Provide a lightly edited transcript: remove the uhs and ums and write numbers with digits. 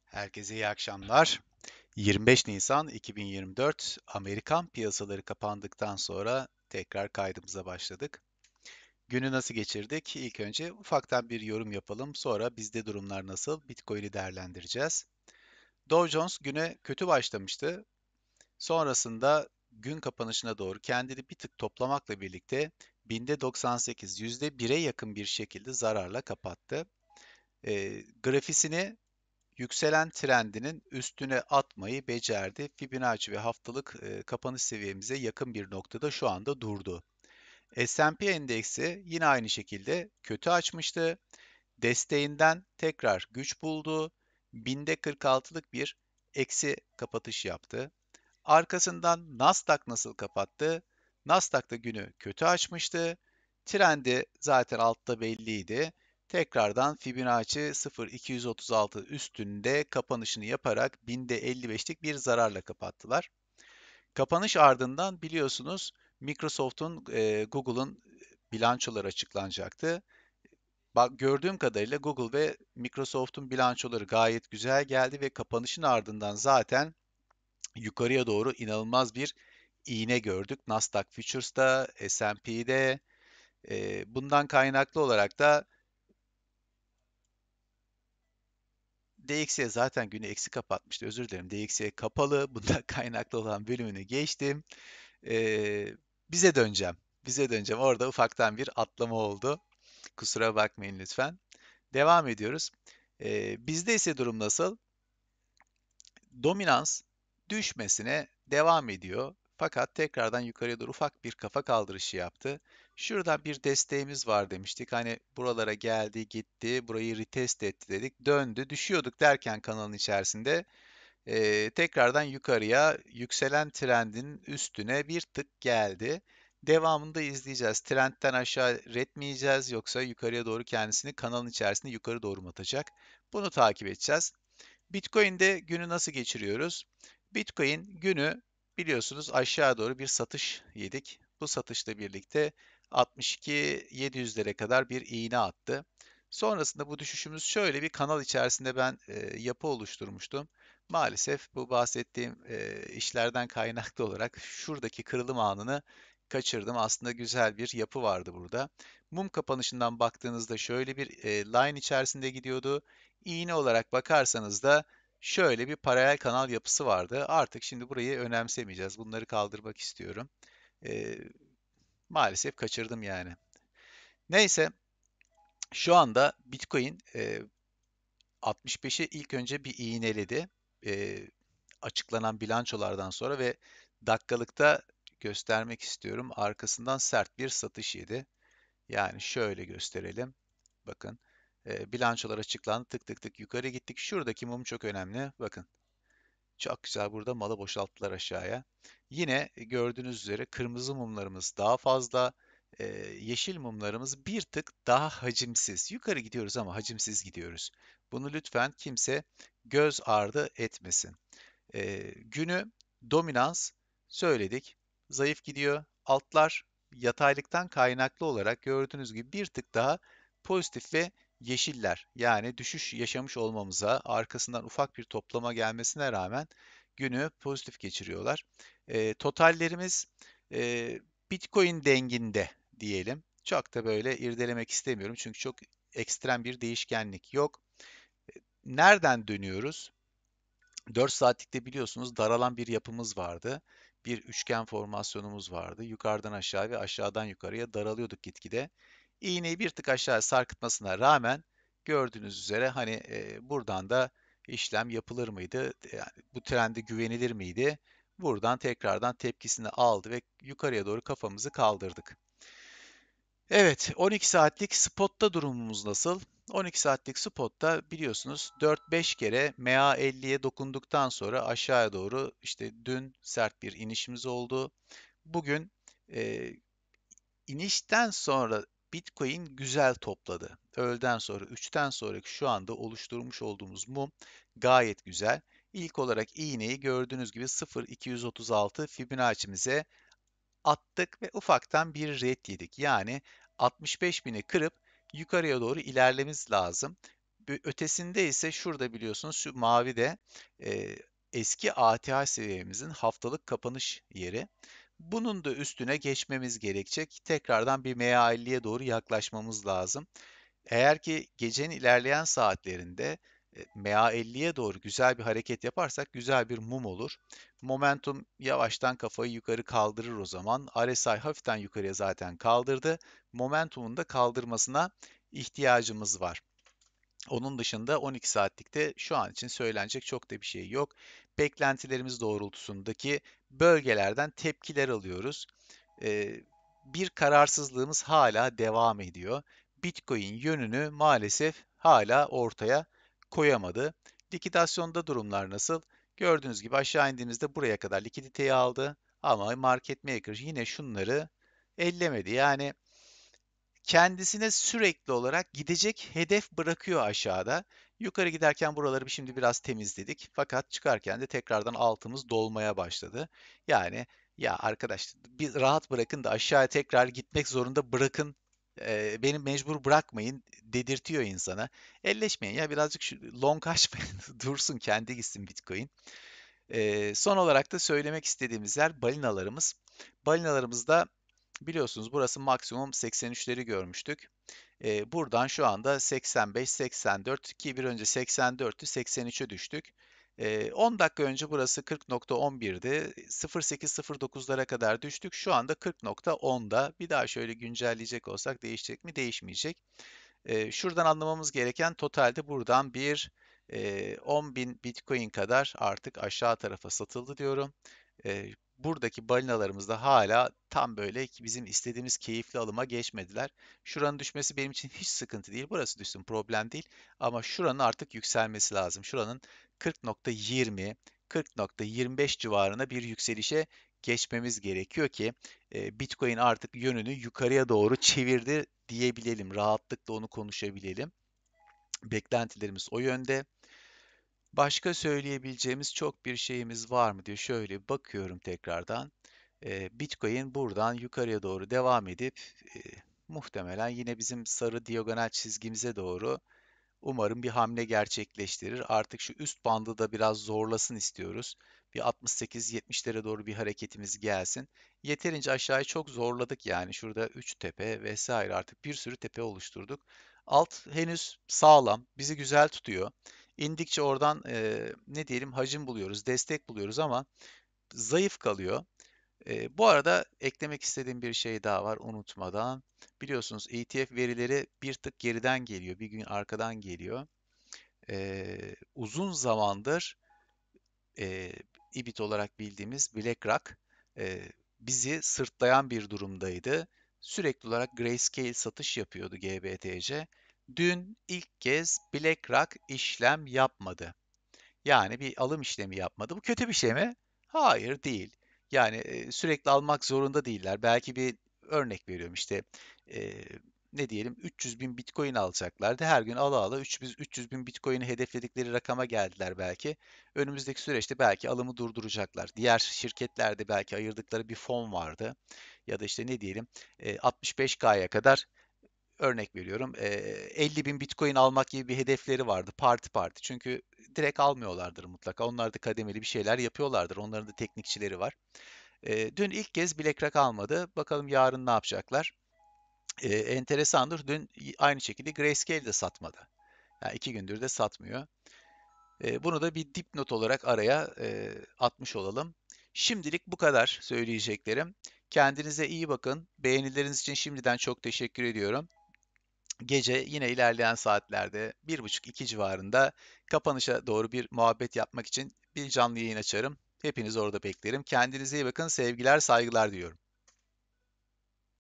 Herkese iyi akşamlar. 25 Nisan 2024 Amerikan piyasaları kapandıktan sonra tekrar kaydımıza başladık. Günü nasıl geçirdik? İlk önce ufaktan bir yorum yapalım. Sonra bizde durumlar nasıl? Bitcoin'i değerlendireceğiz. Dow Jones güne kötü başlamıştı. Sonrasında gün kapanışına doğru kendini bir tık toplamakla birlikte binde 98, %1'e yakın bir şekilde zararla kapattı. Grafisini yükselen trendinin üstüne atmayı becerdi. Fibonacci ve haftalık kapanış seviyemize yakın bir noktada şu anda durdu. S&P endeksi yine aynı şekilde kötü açmıştı. Desteğinden tekrar güç buldu. Binde 46'lık bir eksi kapatış yaptı. Arkasından Nasdaq nasıl kapattı? Nasdaq da günü kötü açmıştı. Trendi zaten altta belliydi. Tekrardan Fibonacci 0.236 üstünde kapanışını yaparak binde 55'lik bir zararla kapattılar. Kapanış ardından biliyorsunuz Microsoft'un, Google'ın bilançoları açıklanacaktı. Bak gördüğüm kadarıyla Google ve Microsoft'un bilançoları gayet güzel geldi ve kapanışın ardından zaten yukarıya doğru inanılmaz bir iğne gördük. Nasdaq Futures'ta, S&P'de. Bundan kaynaklı olarak da DXY zaten günü eksi kapatmıştı. Özür dilerim. DXY kapalı. Bundan kaynaklı olan bölümünü geçtim. Ee, bize döneceğim. Bize döneceğim. Orada ufaktan bir atlama oldu. Kusura bakmayın lütfen. Devam ediyoruz. Bizde ise durum nasıl? Dominans düşmesine devam ediyor. Fakat tekrardan yukarıya doğru ufak bir kafa kaldırışı yaptı. Şuradan bir desteğimiz var demiştik. Hani buralara geldi, gitti, burayı retest etti dedik. Döndü, düşüyorduk derken kanalın içerisinde tekrardan yukarıya yükselen trendin üstüne bir tık geldi. Devamını da izleyeceğiz. Trendten aşağı etmeyeceğiz yoksa yukarıya doğru kendisini kanalın içerisinde yukarı doğru mu atacak? Bunu takip edeceğiz. Bitcoin'de günü nasıl geçiriyoruz? Bitcoin günü biliyorsunuz aşağı doğru bir satış yedik. Bu satışla birlikte 62.700'lere kadar bir iğne attı. Sonrasında bu düşüşümüz şöyle bir kanal içerisinde ben yapı oluşturmuştum. Maalesef bu bahsettiğim işlerden kaynaklı olarak şuradaki kırılım anını kaçırdım. Aslında güzel bir yapı vardı burada. Mum kapanışından baktığınızda şöyle bir line içerisinde gidiyordu. İğne olarak bakarsanız da şöyle bir paralel kanal yapısı vardı. Artık şimdi burayı önemsemeyeceğiz. Bunları kaldırmak istiyorum. Ee, maalesef kaçırdım yani. Neyse, şu anda Bitcoin 65'i ilk önce bir iğneledi. Ee, açıklanan bilançolardan sonra ve dakikalıkta göstermek istiyorum. Arkasından sert bir satış yedi. Yani şöyle gösterelim. Bakın, bilançolar açıklandı. Tık tık tık yukarı gittik. Şuradaki mum çok önemli. Bakın. Çok güzel burada malı boşalttılar aşağıya. Yine gördüğünüz üzere kırmızı mumlarımız daha fazla, yeşil mumlarımız bir tık daha hacimsiz. Yukarı gidiyoruz ama hacimsiz gidiyoruz. Bunu lütfen kimse göz ardı etmesin. Günü dominans söyledik. Zayıf gidiyor. Altlar yataylıktan kaynaklı olarak gördüğünüz gibi bir tık daha pozitif ve yeşiller. Yani düşüş yaşamış olmamıza arkasından ufak bir toplama gelmesine rağmen günü pozitif geçiriyorlar. Totallerimiz e, Bitcoin denginde diyelim. Çok da böyle irdelemek istemiyorum çünkü çok ekstrem bir değişkenlik yok. Nereden dönüyoruz? 4 saatlikte biliyorsunuz daralan bir yapımız vardı. Bir üçgen formasyonumuz vardı. Yukarıdan aşağı ve aşağıdan yukarıya daralıyorduk gitgide. İğneyi bir tık aşağı sarkıtmasına rağmen gördüğünüz üzere hani buradan da işlem yapılır mıydı? Yani bu trende güvenilir miydi? Buradan tekrardan tepkisini aldı ve yukarıya doğru kafamızı kaldırdık. Evet, 12 saatlik spotta durumumuz nasıl? 12 saatlik spotta biliyorsunuz 4-5 kere MA50'ye dokunduktan sonra aşağıya doğru işte dün sert bir inişimiz oldu. Bugün e, inişten sonra Bitcoin güzel topladı. Öğleden sonra 3'ten sonraki şu anda oluşturmuş olduğumuz mum gayet güzel. İlk olarak iğneyi gördüğünüz gibi 0.236 Fibonacci'mize attık ve ufaktan bir ret yedik. Yani 65.000'i kırıp yukarıya doğru ilerlememiz lazım. Ötesinde ise şurada biliyorsunuz şu mavi de e, eski ATH seviyemizin haftalık kapanış yeri. Bunun da üstüne geçmemiz gerekecek. Tekrardan bir MA50'ye doğru yaklaşmamız lazım. Eğer ki gecenin ilerleyen saatlerinde MA50'ye doğru güzel bir hareket yaparsak güzel bir mum olur. Momentum yavaştan kafayı yukarı kaldırır o zaman. RSI hafiften yukarıya zaten kaldırdı. Momentumun da kaldırmasına ihtiyacımız var. Onun dışında 12 saatlikte şu an için söylenecek çok da bir şey yok. Beklentilerimiz doğrultusundaki bölgelerden tepkiler alıyoruz. Ee, Bir kararsızlığımız hala devam ediyor. Bitcoin yönünü maalesef hala ortaya koyamadı. Likidasyonda durumlar nasıl? Gördüğünüz gibi aşağı indiğimizde buraya kadar likiditeyi aldı ama market maker yine şunları ellemedi. Yani kendisine sürekli olarak gidecek hedef bırakıyor aşağıda. Yukarı giderken buraları şimdi biraz temizledik. Fakat çıkarken de tekrardan altımız dolmaya başladı. Yani ya arkadaş bir rahat bırakın da aşağıya tekrar gitmek zorunda bırakın. Beni mecbur bırakmayın dedirtiyor insana. Elleşmeyin ya birazcık şu long açmayın. Dursun kendi gitsin Bitcoin. Son olarak da söylemek istediğimiz yer balinalarımız. Balinalarımızda biliyorsunuz burası maksimum 83'leri görmüştük. Buradan şu anda 85-84 ki bir önce 84'tü 83'e düştük. 10 dakika önce burası 40.11'di. 08.09'lara kadar düştük. Şu anda 40.10'da. Bir daha şöyle güncelleyecek olsak değişecek mi? Değişmeyecek. Şuradan anlamamız gereken totalde buradan bir 10.000 Bitcoin kadar artık aşağı tarafa satıldı diyorum. Buradaki balinalarımız da hala tam böyle bizim istediğimiz keyifli alıma geçmediler. Şuranın düşmesi benim için hiç sıkıntı değil. Burası düşsün problem değil. Ama şuranın artık yükselmesi lazım. Şuranın 40.20, 40.25 civarına bir yükselişe geçmemiz gerekiyor ki Bitcoin artık yönünü yukarıya doğru çevirdi diyebilelim. Rahatlıkla onu konuşabilelim. Beklentilerimiz o yönde. Başka söyleyebileceğimiz çok bir şeyimiz var mı diye şöyle bakıyorum tekrardan. Bitcoin buradan yukarıya doğru devam edip e, muhtemelen yine bizim sarı diagonal çizgimize doğru umarım bir hamle gerçekleştirir. Artık şu üst bandı da biraz zorlasın istiyoruz. Bir 68-70'lere doğru bir hareketimiz gelsin. Yeterince aşağıyı çok zorladık yani. Şurada 3 tepe vesaire artık bir sürü tepe oluşturduk. Alt henüz sağlam, bizi güzel tutuyor. İndikçe oradan ne diyelim hacim buluyoruz, destek buluyoruz ama zayıf kalıyor. Bu arada eklemek istediğim bir şey daha var unutmadan. Biliyorsunuz ETF verileri bir tık geriden geliyor, bir gün arkadan geliyor. Uzun zamandır e, IBIT olarak bildiğimiz BlackRock bizi sırtlayan bir durumdaydı. Sürekli olarak grayscale satış yapıyordu GBTC. Dün ilk kez BlackRock işlem yapmadı. Yani bir alım işlemi yapmadı. Bu kötü bir şey mi? Hayır, değil. Yani sürekli almak zorunda değiller. Belki bir örnek veriyorum işte e, ne diyelim 300 bin Bitcoin alacaklardı. Her gün ala ala 300 bin Bitcoin'i hedefledikleri rakama geldiler belki. Önümüzdeki süreçte belki alımı durduracaklar. Diğer şirketlerde belki ayırdıkları bir fon vardı. Ya da işte ne diyelim 65K'ya kadar örnek veriyorum 50 bin Bitcoin almak gibi bir hedefleri vardı parti parti. Çünkü direkt almıyorlardır mutlaka. Onlar da kademeli bir şeyler yapıyorlardır. Onların da teknikçileri var. Dün ilk kez BlackRock almadı. Bakalım yarın ne yapacaklar? Enteresandır. Dün aynı şekilde Grayscale de satmadı. Yani 2 gündür de satmıyor. Bunu da bir dipnot olarak araya atmış olalım. Şimdilik bu kadar söyleyeceklerim. Kendinize iyi bakın. Beğenileriniz için şimdiden çok teşekkür ediyorum. Gece yine ilerleyen saatlerde 1.30-2 civarında kapanışa doğru bir muhabbet yapmak için bir canlı yayın açarım. Hepinizi orada beklerim. Kendinize iyi bakın. Sevgiler, saygılar diyorum.